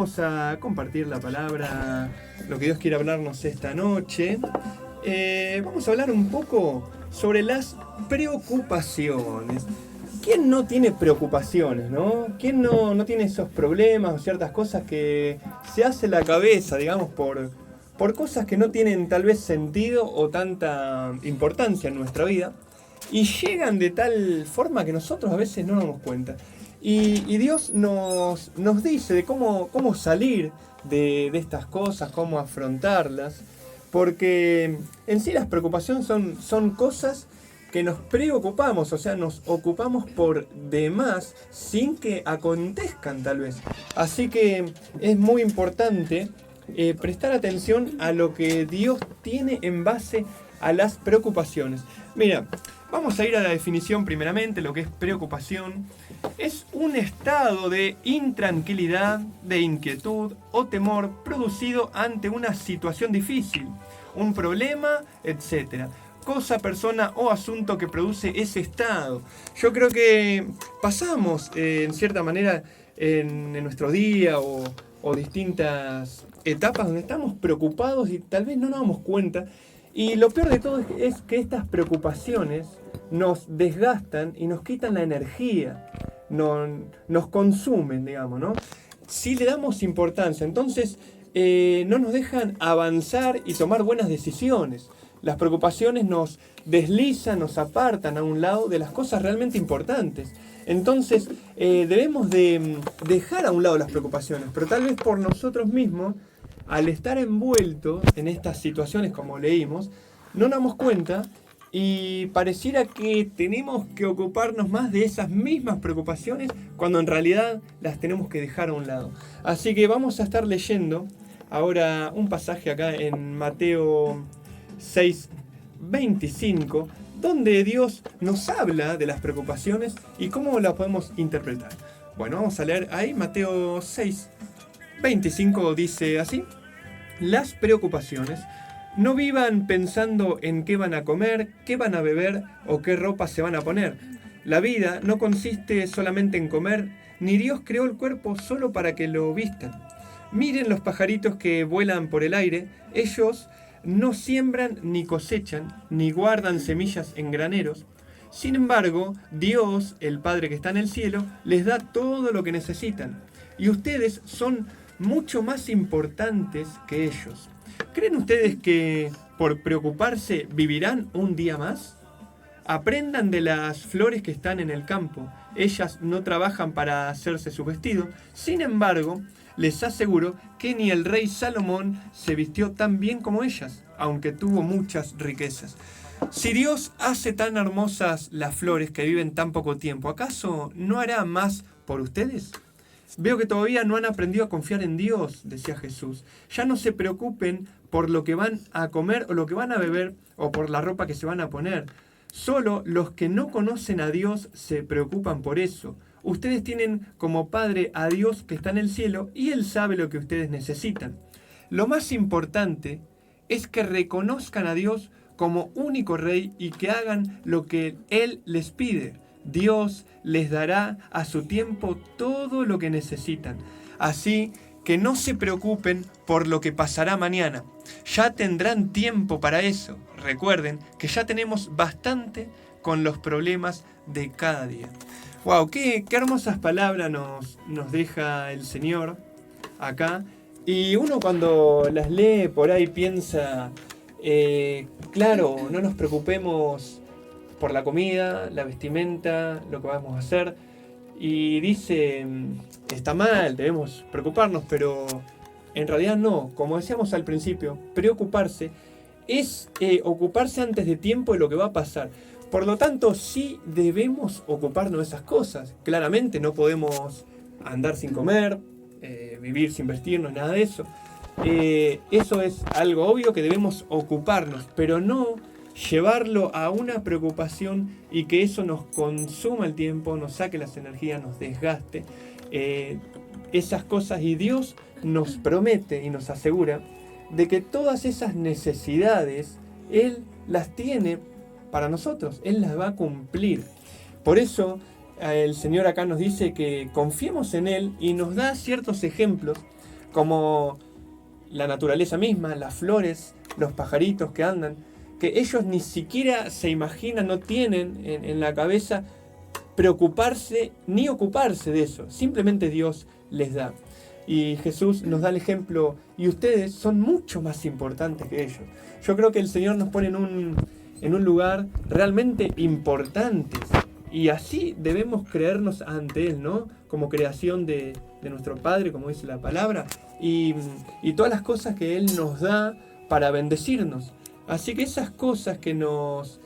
vamos a compartir la palabra, lo que Dios quiere hablarnos esta noche. Vamos a hablar un poco sobre las preocupaciones. ¿Quién no tiene preocupaciones, no? ¿Quién no tiene esos problemas o ciertas cosas que se hace la cabeza, digamos, por cosas que no tienen tal vez sentido o tanta importancia en nuestra vida? Y llegan de tal forma que nosotros a veces no nos damos cuenta. Y Dios nos dice de cómo salir de estas cosas, cómo afrontarlas. Porque en sí las preocupaciones son cosas que nos preocupamos, o sea, nos ocupamos por demás sin que acontezcan tal vez. Así que es muy importante prestar atención a lo que Dios tiene en base a las preocupaciones. Mira, vamos a ir a la definición primeramente. Lo que es preocupación es un estado de intranquilidad, de inquietud o temor producido ante una situación difícil, un problema, etc. Cosa, persona o asunto que produce ese estado. Yo creo que pasamos en cierta manera en nuestro día o distintas etapas donde estamos preocupados y tal vez no nos damos cuenta. Y lo peor de todo es que estas preocupaciones nos desgastan y nos quitan la energía, nos consumen, digamos, ¿no? Si le damos importancia, entonces no nos dejan avanzar y tomar buenas decisiones. Las preocupaciones nos deslizan, nos apartan a un lado de las cosas realmente importantes. Entonces debemos de dejar a un lado las preocupaciones, pero tal vez por nosotros mismos, al estar envueltos en estas situaciones como leímos, no nos damos cuenta y pareciera que tenemos que ocuparnos más de esas mismas preocupaciones cuando en realidad las tenemos que dejar a un lado. Así que vamos a estar leyendo ahora un pasaje acá en Mateo 6:25, donde Dios nos habla de las preocupaciones y cómo las podemos interpretar. Bueno, vamos a leer ahí Mateo 6:25, dice así: las preocupaciones. No vivan pensando en qué van a comer, qué van a beber o qué ropa se van a poner. La vida no consiste solamente en comer, ni Dios creó el cuerpo solo para que lo vistan. Miren los pajaritos que vuelan por el aire. Ellos no siembran ni cosechan, ni guardan semillas en graneros. Sin embargo, Dios, el Padre que está en el cielo, les da todo lo que necesitan. Y ustedes son mucho más importantes que ellos. ¿Creen ustedes que por preocuparse vivirán un día más? Aprendan de las flores que están en el campo. Ellas no trabajan para hacerse su vestido. Sin embargo, les aseguro que ni el rey Salomón se vistió tan bien como ellas, aunque tuvo muchas riquezas. Si Dios hace tan hermosas las flores que viven tan poco tiempo, ¿acaso no hará más por ustedes? Veo que todavía no han aprendido a confiar en Dios, decía Jesús. Ya no se preocupen por lo que van a comer o lo que van a beber o por la ropa que se van a poner. Solo los que no conocen a Dios se preocupan por eso. Ustedes tienen como Padre a Dios que está en el cielo y Él sabe lo que ustedes necesitan. Lo más importante es que reconozcan a Dios como único Rey y que hagan lo que Él les pide. Dios les dará a su tiempo todo lo que necesitan. Así que no se preocupen por lo que pasará mañana. Ya tendrán tiempo para eso. Recuerden que ya tenemos bastante con los problemas de cada día. ¡Wow! Qué hermosas palabras nos deja el Señor acá. Y uno cuando las lee por ahí piensa, claro, no nos preocupemos por la comida, la vestimenta, lo que vamos a hacer. Y dice, está mal, debemos preocuparnos, pero en realidad no. Como decíamos al principio, preocuparse es ocuparse antes de tiempo de lo que va a pasar. Por lo tanto, sí debemos ocuparnos de esas cosas. Claramente no podemos andar sin comer, vivir sin vestirnos, nada de eso. Eso es algo obvio que debemos ocuparnos, pero no llevarlo a una preocupación y que eso nos consuma el tiempo, nos saque las energías, nos desgaste esas cosas. Y Dios nos promete y nos asegura de que todas esas necesidades Él las tiene para nosotros, Él las va a cumplir. Por eso el Señor acá nos dice que confiemos en Él y nos da ciertos ejemplos como la naturaleza misma, las flores, los pajaritos que andan, que ellos ni siquiera se imaginan, no tienen en la cabeza preocuparse ni ocuparse de eso. Simplemente Dios les da. Y Jesús nos da el ejemplo, y ustedes son mucho más importantes que ellos. Yo creo que el Señor nos pone en un lugar realmente importante. Y así debemos creernos ante Él, ¿no? Como creación de nuestro Padre, como dice la palabra. Y todas las cosas que Él nos da para bendecirnos. Así que esas cosas que nos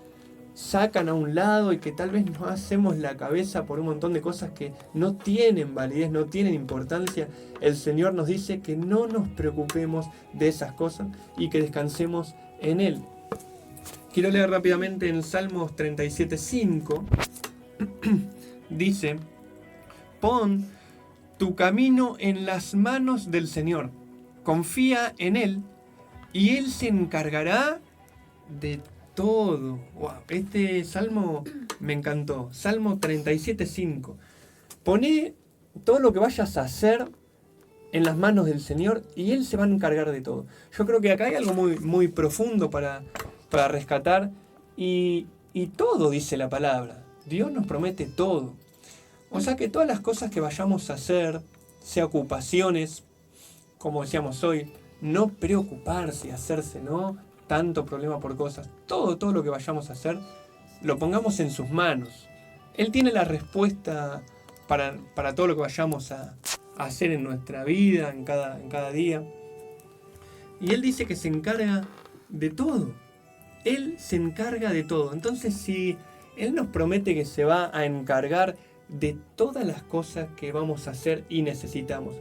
sacan a un lado y que tal vez nos hacemos la cabeza por un montón de cosas que no tienen validez, no tienen importancia, el Señor nos dice que no nos preocupemos de esas cosas y que descansemos en Él. Quiero leer rápidamente en Salmos 37:5. Dice: pon tu camino en las manos del Señor, confía en Él y Él se encargará de todo. Wow, este salmo me encantó. Salmo 37:5. Poné todo lo que vayas a hacer en las manos del Señor y Él se va a encargar de todo. Yo creo que acá hay algo muy, muy profundo para rescatar y todo dice la palabra. Dios nos promete todo. O sea que todas las cosas que vayamos a hacer, sea ocupaciones, como decíamos hoy, no preocuparse y hacerse, ¿no? Tanto problema por cosas. Todo lo que vayamos a hacer, lo pongamos en sus manos. Él tiene la respuesta para todo lo que vayamos a hacer en nuestra vida, en cada día. Y Él dice que se encarga de todo. Él se encarga de todo. Entonces, si Él nos promete que se va a encargar de todas las cosas que vamos a hacer y necesitamos,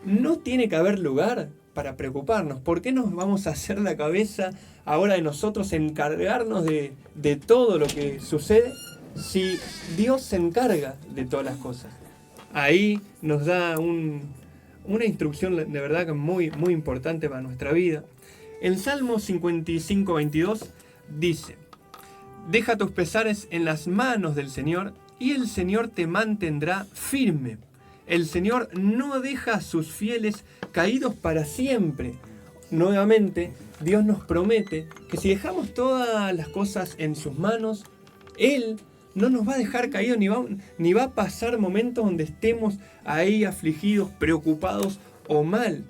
no tiene que haber lugar para preocuparnos. ¿Por qué nos vamos a hacer la cabeza ahora de nosotros encargarnos de todo lo que sucede si Dios se encarga de todas las cosas? Ahí nos da una instrucción de verdad que muy, muy importante para nuestra vida. En Salmo 55:22 dice: deja tus pesares en las manos del Señor y el Señor te mantendrá firme. El Señor no deja a sus fieles caídos para siempre. Nuevamente, Dios nos promete que si dejamos todas las cosas en sus manos, Él no nos va a dejar caídos ni va a pasar momentos donde estemos ahí afligidos, preocupados o mal.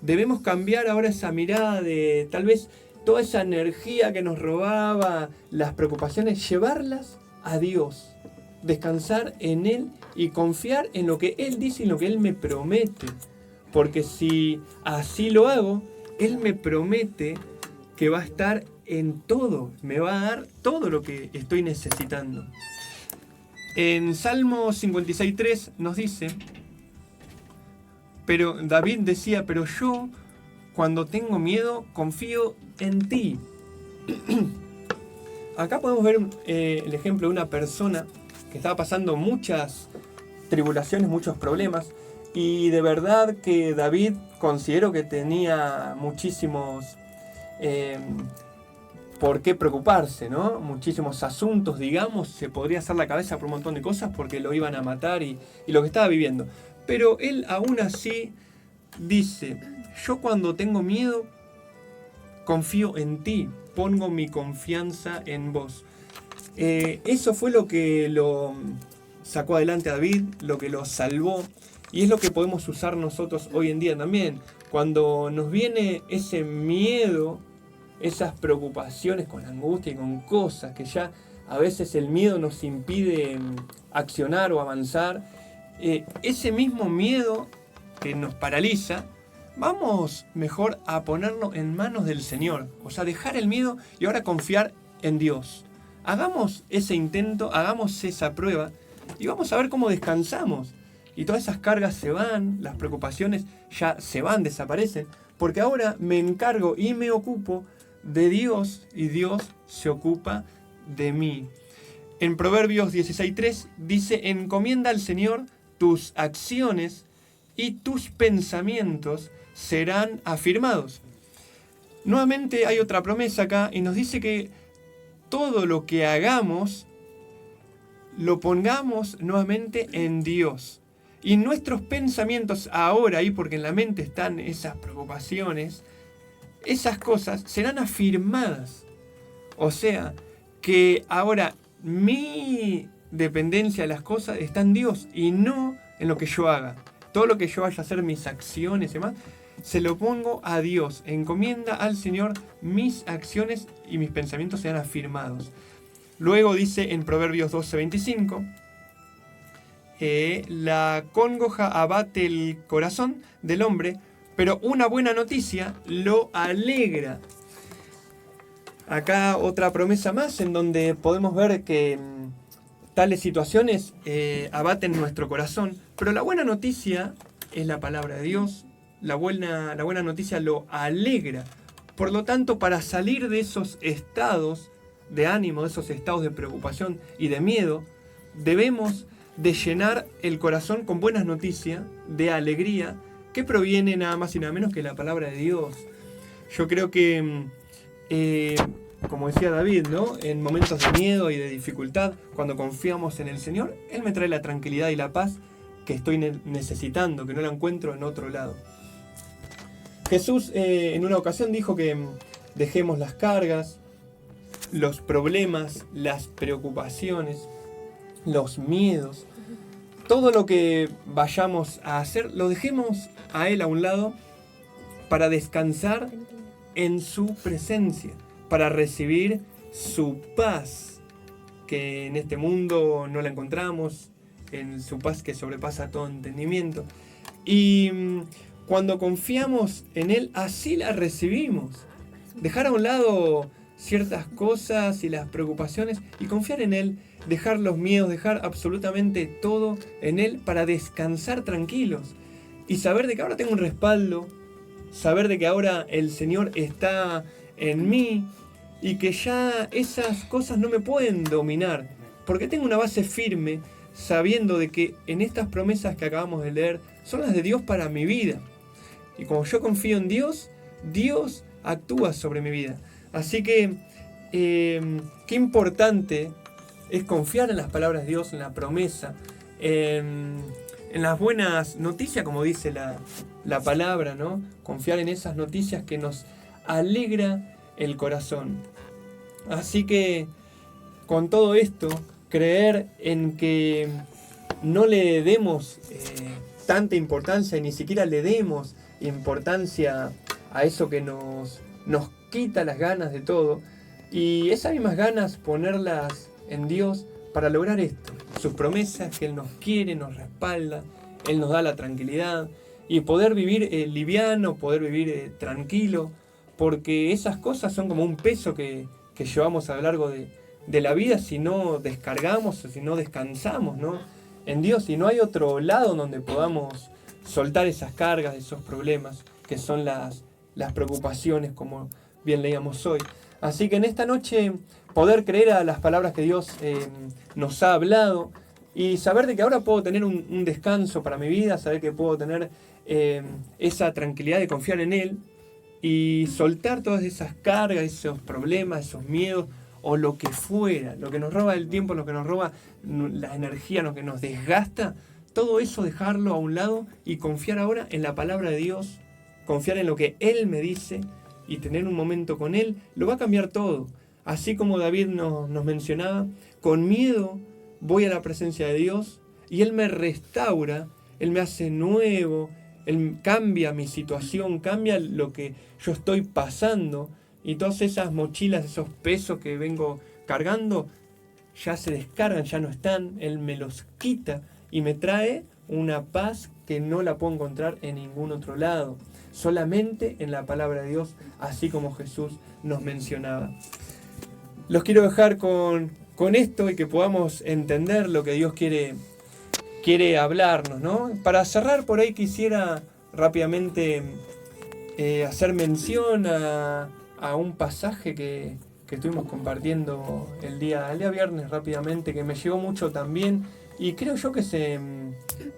Debemos cambiar ahora esa mirada de tal vez toda esa energía que nos robaba las preocupaciones, llevarlas a Dios, descansar en Él y confiar en lo que Él dice y lo que Él me promete. Porque si así lo hago, Él me promete que va a estar en todo, me va a dar todo lo que estoy necesitando. En Salmo 56:3 nos dice, pero David decía, pero yo cuando tengo miedo confío en ti. Acá podemos ver el ejemplo de una persona que estaba pasando muchas tribulaciones, muchos problemas, y de verdad que David considero que tenía muchísimos por qué preocuparse, ¿no? Muchísimos asuntos, digamos, se podría hacer la cabeza por un montón de cosas porque lo iban a matar y lo que estaba viviendo. Pero él aún así dice, yo cuando tengo miedo confío en ti, pongo mi confianza en vos. Eso fue lo que lo sacó adelante a David, lo que lo salvó, y es lo que podemos usar nosotros hoy en día también. Cuando nos viene ese miedo, esas preocupaciones con angustia y con cosas que ya a veces el miedo nos impide accionar o avanzar, ese mismo miedo que nos paraliza, vamos mejor a ponerlo en manos del Señor. O sea, dejar el miedo y ahora confiar en Dios. Hagamos ese intento, hagamos esa prueba y vamos a ver cómo descansamos. Y todas esas cargas se van, las preocupaciones ya se van, desaparecen. Porque ahora me encargo y me ocupo de Dios y Dios se ocupa de mí. En Proverbios 16:3 dice, encomienda al Señor tus acciones y tus pensamientos serán afirmados. Nuevamente hay otra promesa acá y nos dice que todo lo que hagamos lo pongamos nuevamente en Dios. Y nuestros pensamientos ahora, ahí porque en la mente están esas preocupaciones, esas cosas serán afirmadas. O sea, que ahora mi dependencia de las cosas está en Dios y no en lo que yo haga. Todo lo que yo vaya a hacer, mis acciones y demás, se lo pongo a Dios. Encomienda al Señor mis acciones y mis pensamientos sean afirmados. Luego dice en Proverbios 12:25, la congoja abate el corazón del hombre, pero una buena noticia lo alegra. Acá otra promesa más en donde podemos ver que tales situaciones abaten nuestro corazón, pero la buena noticia es la palabra de Dios. La buena noticia lo alegra. Por lo tanto, para salir de esos estados de ánimo, de esos estados de preocupación y de miedo, debemos de llenar el corazón con buenas noticias, de alegría, que proviene nada más y nada menos que la palabra de Dios. Yo creo que, como decía David, ¿no? En momentos de miedo y de dificultad, cuando confiamos en el Señor, Él me trae la tranquilidad y la paz que estoy necesitando, que no la encuentro en otro lado. Jesús en una ocasión dijo que dejemos las cargas, los problemas, las preocupaciones, los miedos, todo lo que vayamos a hacer, lo dejemos a Él a un lado para descansar en su presencia, para recibir su paz, que en este mundo no la encontramos, en su paz que sobrepasa todo entendimiento. Y cuando confiamos en Él, así la recibimos. Dejar a un lado ciertas cosas y las preocupaciones y confiar en Él, dejar los miedos, dejar absolutamente todo en Él para descansar tranquilos y saber de que ahora tengo un respaldo, saber de que ahora el Señor está en mí y que ya esas cosas no me pueden dominar, porque tengo una base firme sabiendo de que en estas promesas que acabamos de leer son las de Dios para mi vida. Y como yo confío en Dios, Dios actúa sobre mi vida. Así que qué importante es confiar en las palabras de Dios, en la promesa, en las buenas noticias, como dice la palabra, ¿no? Confiar en esas noticias que nos alegra el corazón. Así que con todo esto, creer en que no le demos tanta importancia y ni siquiera le demos importancia a eso que nos quita las ganas de todo, y esas mismas ganas ponerlas en Dios para lograr esto, sus promesas, que Él nos quiere, nos respalda, Él nos da la tranquilidad y poder vivir liviano, poder vivir tranquilo, porque esas cosas son como un peso que llevamos a lo largo de la vida si no descargamos o si no descansamos, ¿no? En Dios, y no hay otro lado donde podamos soltar esas cargas, esos problemas que son las preocupaciones, como bien leíamos hoy. Así que en esta noche poder creer a las palabras que Dios nos ha hablado y saber de que ahora puedo tener un descanso para mi vida, saber que puedo tener esa tranquilidad de confiar en Él y soltar todas esas cargas, esos problemas, esos miedos o lo que fuera, lo que nos roba el tiempo, lo que nos roba la energía, lo que nos desgasta, todo eso dejarlo a un lado y confiar ahora en la palabra de Dios, confiar en lo que Él me dice y tener un momento con Él, lo va a cambiar todo. Así como David nos mencionaba, con miedo voy a la presencia de Dios y Él me restaura, Él me hace nuevo, Él cambia mi situación, cambia lo que yo estoy pasando y todas esas mochilas, esos pesos que vengo cargando, ya se descargan, ya no están, Él me los quita y me trae una paz que no la puedo encontrar en ningún otro lado, solamente en la palabra de Dios, así como Jesús nos mencionaba. Los quiero dejar con esto y que podamos entender lo que Dios quiere hablarnos, ¿no? Para cerrar, por ahí quisiera rápidamente hacer mención a un pasaje que estuvimos compartiendo el día viernes rápidamente, que me llegó mucho también y creo yo que se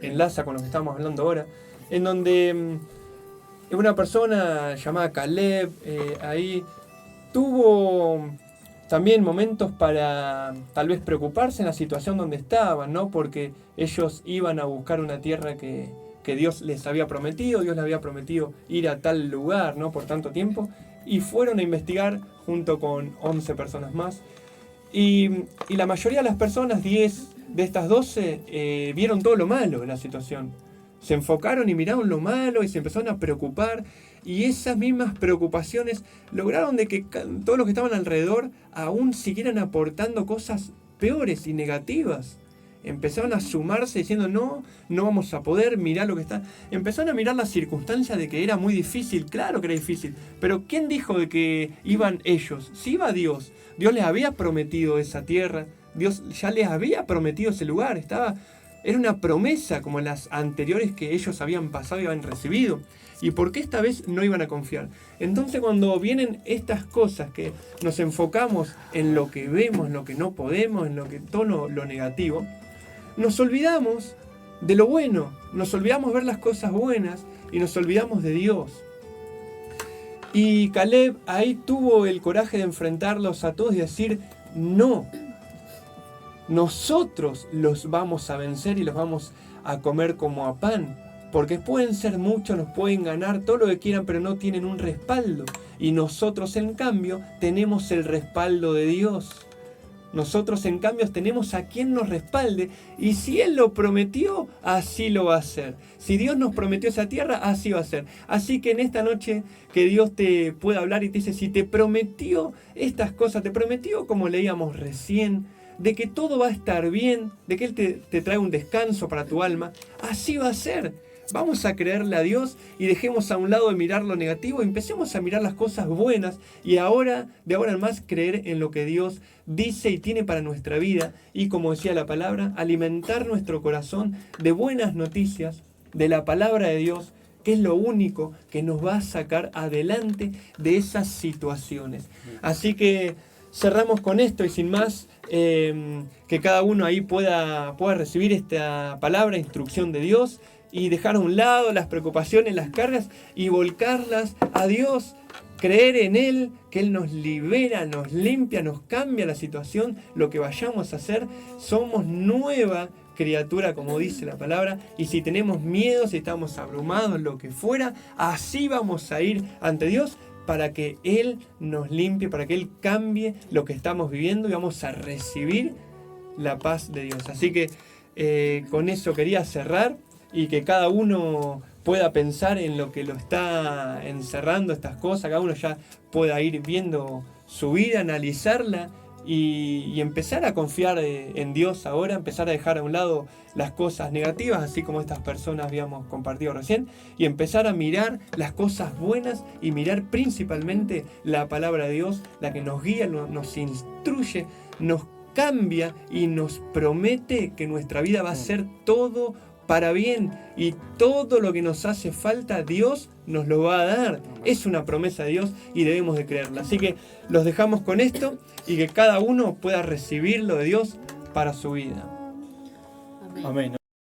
enlaza con lo que estamos hablando ahora, en donde una persona llamada Caleb ahí también momentos para tal vez preocuparse en la situación donde estaban, ¿no? Porque ellos iban a buscar una tierra que Dios les había prometido, Dios les había prometido ir a tal lugar, ¿no? Por tanto tiempo, y fueron a investigar junto con 11 personas más. Y la mayoría de las personas, 10 de estas 12, vieron todo lo malo en la situación. Se enfocaron y miraron lo malo y se empezaron a preocupar. Y esas mismas preocupaciones lograron de que todos los que estaban alrededor aún siguieran aportando cosas peores y negativas. Empezaron a sumarse diciendo, no vamos a poder, mirar lo que está. Empezaron a mirar las circunstancias de que era muy difícil, claro que era difícil. Pero ¿quién dijo de que iban ellos? Si iba Dios. Dios les había prometido esa tierra. Dios ya les había prometido ese lugar. Era una promesa como las anteriores que ellos habían pasado y habían recibido. ¿Y por qué esta vez no iban a confiar? Entonces cuando vienen estas cosas que nos enfocamos en lo que vemos, en lo que no podemos, en todo lo negativo, nos olvidamos de lo bueno, nos olvidamos ver las cosas buenas y nos olvidamos de Dios. Y Caleb ahí tuvo el coraje de enfrentarlos a todos y decir, no, nosotros los vamos a vencer y los vamos a comer como a pan. Porque pueden ser muchos, nos pueden ganar todo lo que quieran, pero no tienen un respaldo. Y nosotros, en cambio, tenemos el respaldo de Dios. Nosotros, en cambio, tenemos a quien nos respalde. Y si Él lo prometió, así lo va a hacer. Si Dios nos prometió esa tierra, así va a ser. Así que en esta noche que Dios te pueda hablar y te dice, si te prometió estas cosas, te prometió, como leíamos recién, de que todo va a estar bien, de que Él te trae un descanso para tu alma, así va a ser. Vamos a creerle a Dios y dejemos a un lado de mirar lo negativo y empecemos a mirar las cosas buenas y de ahora en más creer en lo que Dios dice y tiene para nuestra vida y, como decía la palabra, alimentar nuestro corazón de buenas noticias, de la palabra de Dios, que es lo único que nos va a sacar adelante de esas situaciones. Así que cerramos con esto y sin más, que cada uno ahí pueda recibir esta palabra, instrucción de Dios, y dejar a un lado las preocupaciones, las cargas y volcarlas a Dios. Creer en Él, que Él nos libera, nos limpia, nos cambia la situación, lo que vayamos a hacer. Somos nueva criatura, como dice la palabra, y si tenemos miedo, si estamos abrumados, lo que fuera, así vamos a ir ante Dios para que Él nos limpie, para que Él cambie lo que estamos viviendo y vamos a recibir la paz de Dios. Así que con eso quería cerrar. Y que cada uno pueda pensar en lo que lo está encerrando estas cosas, cada uno ya pueda ir viendo su vida, analizarla y empezar a confiar en Dios ahora, empezar a dejar a un lado las cosas negativas, así como estas personas habíamos compartido recién, y empezar a mirar las cosas buenas y mirar principalmente la palabra de Dios, la que nos guía, nos instruye, nos cambia y nos promete que nuestra vida va a ser todo para bien y todo lo que nos hace falta Dios nos lo va a dar. Es una promesa de Dios y debemos de creerla. Así que los dejamos con esto y que cada uno pueda recibir lo de Dios para su vida. Amén.